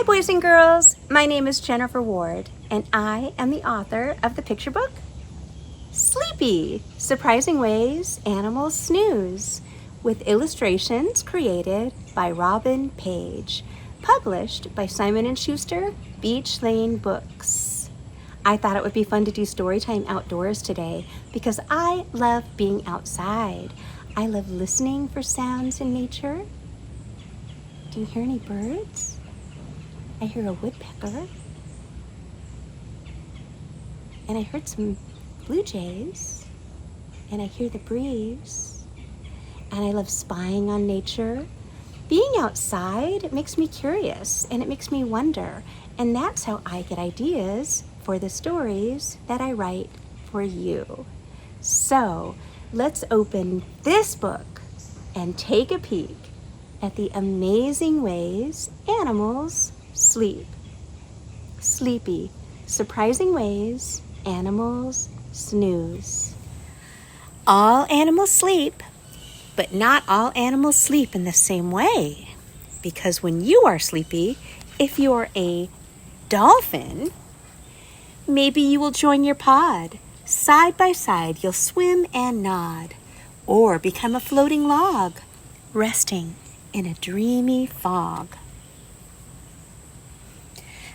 Hi, boys and girls. My name is Jennifer Ward, and I am the author of the picture book, Sleepy, Surprising Ways Animals Snooze, with illustrations created by Robin Page, published by Simon & Schuster, Beach Lane Books. I thought it would be fun to do story time outdoors today because I love being outside. I love listening for sounds in nature. Do you hear any birds? I hear a woodpecker. And I heard some blue jays. And I hear the breeze. And I love spying on nature. Being outside, it makes me curious and it makes me wonder. And that's how I get ideas for the stories that I write for you. So let's open this book and take a peek at the amazing ways animals sleep. Sleepy, surprising ways animals snooze. All animals sleep, but not all animals sleep in the same way. Because when you are sleepy, if you're a dolphin, maybe you will join your pod. Side by side, you'll swim and nod, or become a floating log, resting in a dreamy fog.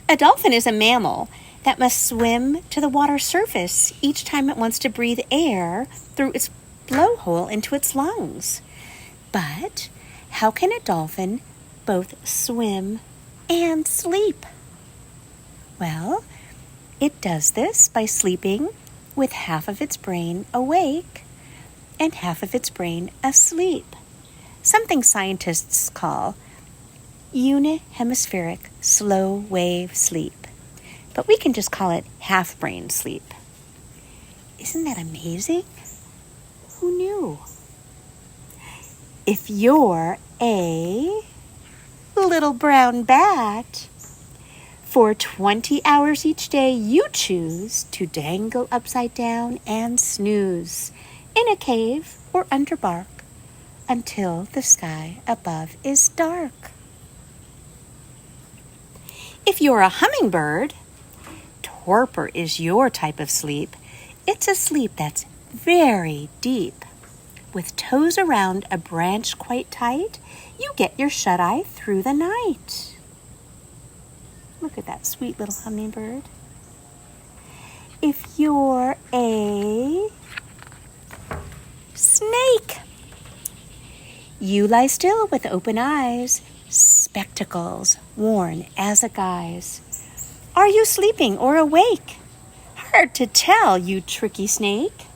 A dolphin is a mammal that must swim to the water's surface each time it wants to breathe air through its blowhole into its lungs. But how can a dolphin both swim and sleep? Well, it does this by sleeping with half of its brain awake and half of its brain asleep. Something scientists call unihemispheric slow wave sleep. But we can just call it half brain sleep. Isn't that amazing? Who knew? If you're a little brown bat, for 20 hours each day you choose to dangle upside down and snooze in a cave or under bark until the sky above is dark. If you're a hummingbird, torpor is your type of sleep. It's a sleep that's very deep. With toes around a branch quite tight, you get your shut-eye through the night. Look at that sweet little hummingbird. If you're a snake, you lie still with open eyes, spectacles worn as a guise. Are you sleeping or awake? Hard to tell, you tricky snake.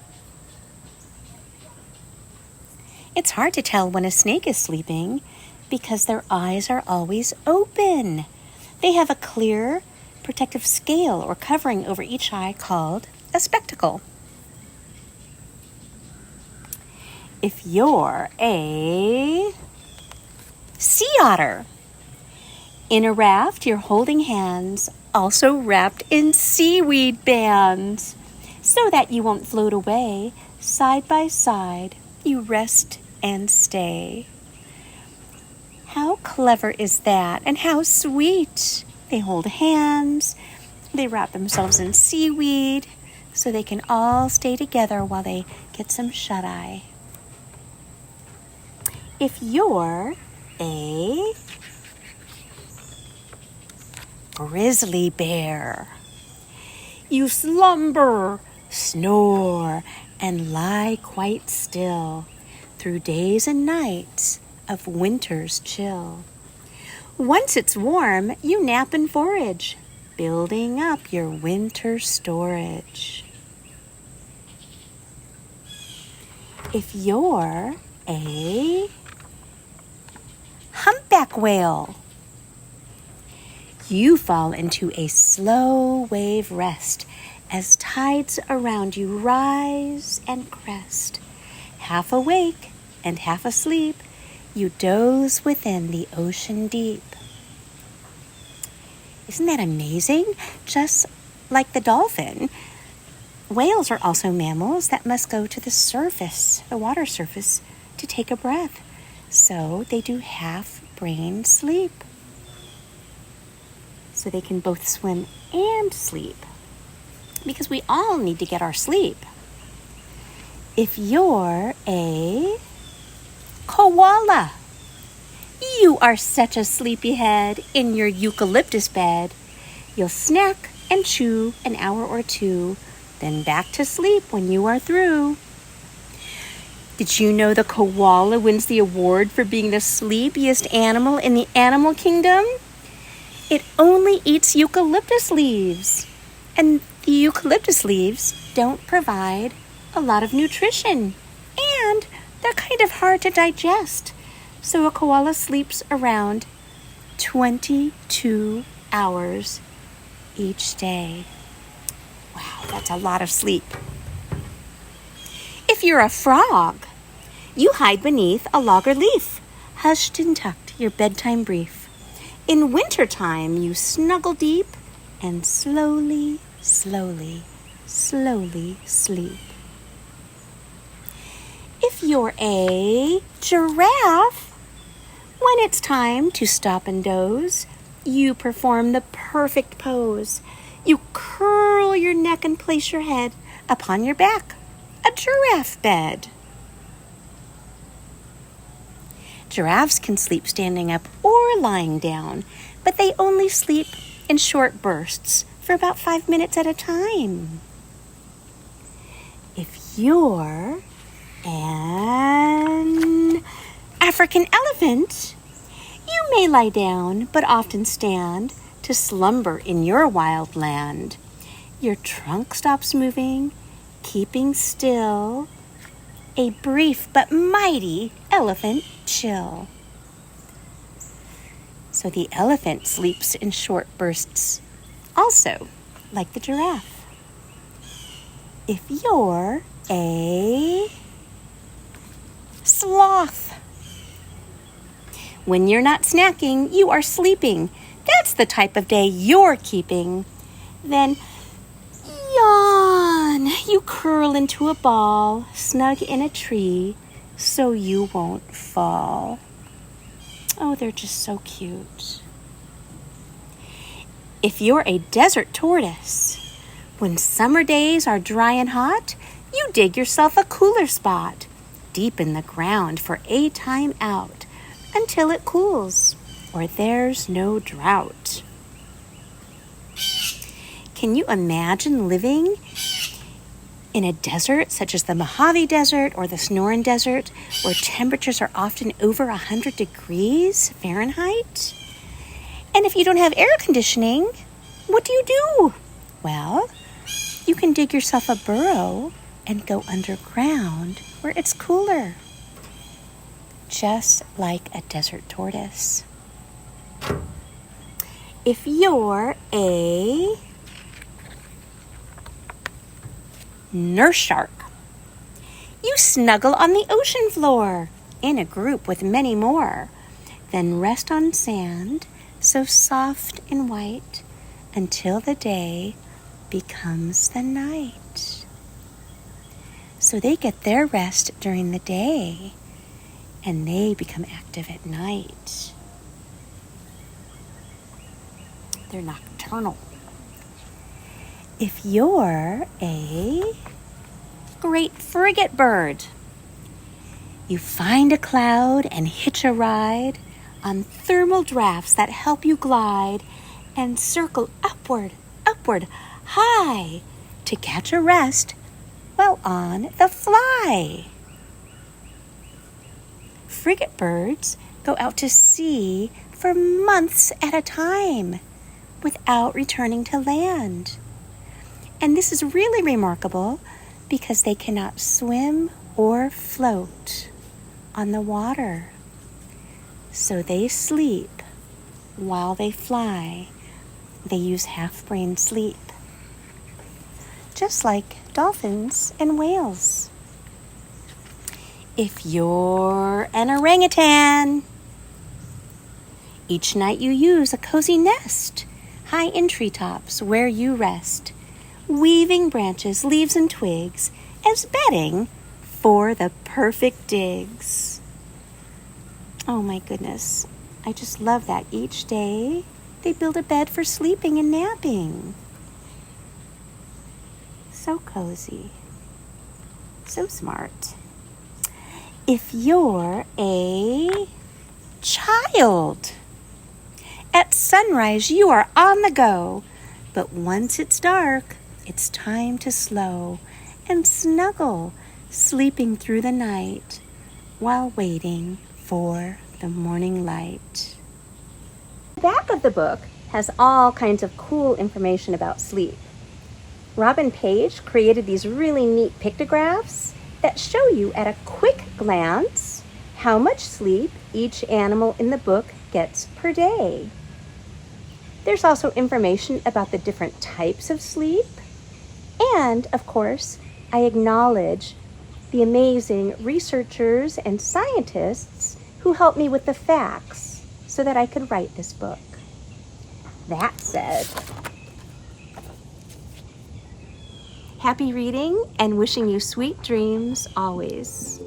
It's hard to tell when a snake is sleeping because their eyes are always open. They have a clear, protective scale or covering over each eye called a spectacle. If you're a sea otter, in a raft you're holding hands, also wrapped in seaweed bands, so that you won't float away. Side by side, you rest and stay. How clever is that, and how sweet. They hold hands, they wrap themselves in seaweed, so they can all stay together while they get some shut-eye. If you're a Grizzly Bear, you slumber, snore, and lie quite still through days and nights of winter's chill. Once it's warm, you nap and forage, building up your winter storage. If you're a Humpback Whale, you fall into a slow wave rest as tides around you rise and crest. Half awake and half asleep, you doze within the ocean deep. Isn't that amazing? Just like the dolphin, whales are also mammals that must go to the surface, the water surface, to take a breath. So they do half brain sleep. so they can both swim and sleep. Because we all need to get our sleep. If you're a koala, you are such a sleepyhead in your eucalyptus bed. You'll snack and chew an hour or two, then back to sleep when you are through. Did you know the koala wins the award for being the sleepiest animal in the animal kingdom? It only eats eucalyptus leaves. And the eucalyptus leaves don't provide a lot of nutrition. And they're kind of hard to digest. So a koala sleeps around 22 hours each day. Wow, that's a lot of sleep. If you're a frog, you hide beneath a log or leaf, hushed and tucked, your bedtime brief. In wintertime, you snuggle deep and slowly, slowly, slowly sleep. If you're a giraffe, when it's time to stop and doze, you perform the perfect pose. You curl your neck and place your head upon your back, a giraffe bed. Giraffes can sleep standing up or lying down, but they only sleep in short bursts for about 5 minutes at a time. If you're an African elephant, you may lie down, but often stand to slumber in your wild land. Your trunk stops moving, keeping still, a brief but mighty elephant chill. So the elephant sleeps in short bursts, also like the giraffe. If you're a sloth, when you're not snacking, you are sleeping. That's the type of day you're keeping. Then yawn. You curl into a ball, snug in a tree, so you won't fall. Oh, they're just so cute. If you're a desert tortoise, when summer days are dry and hot, you dig yourself a cooler spot deep in the ground for a time out until it cools or there's no drought. Can you imagine living in a desert such as the Mojave Desert or the Sonoran Desert, where temperatures are often over 100 degrees Fahrenheit? And if you don't have air conditioning, what do? Well, you can dig yourself a burrow and go underground where it's cooler, just like a desert tortoise. If you're a nurse shark, you snuggle on the ocean floor in a group with many more, then rest on sand so soft and white until the day becomes the night. So they get their rest during the day and they become active at night. They're nocturnal. If you're a great frigate bird, you find a cloud and hitch a ride on thermal drafts that help you glide and circle upward, high to catch a rest while on the fly. Frigate birds go out to sea for months at a time without returning to land. And this is really remarkable because they cannot swim or float on the water. So they sleep while they fly. They use half-brain sleep, just like dolphins and whales. If you're an orangutan, each night you use a cozy nest high in treetops where you rest, weaving branches, leaves, and twigs as bedding for the perfect digs. Oh my goodness, I just love that. Each day They build a bed for sleeping and napping. So cozy. So smart. If you're a child, at sunrise you are on the go, but once it's dark, it's time to slow and snuggle, sleeping through the night while waiting for the morning light. The back of the book has all kinds of cool information about sleep. Robin Page created these really neat pictographs that show you at a quick glance how much sleep each animal in the book gets per day. There's also information about the different types of sleep. And, of course, I acknowledge the amazing researchers and scientists who helped me with the facts so that I could write this book. That said, happy reading and wishing you sweet dreams always.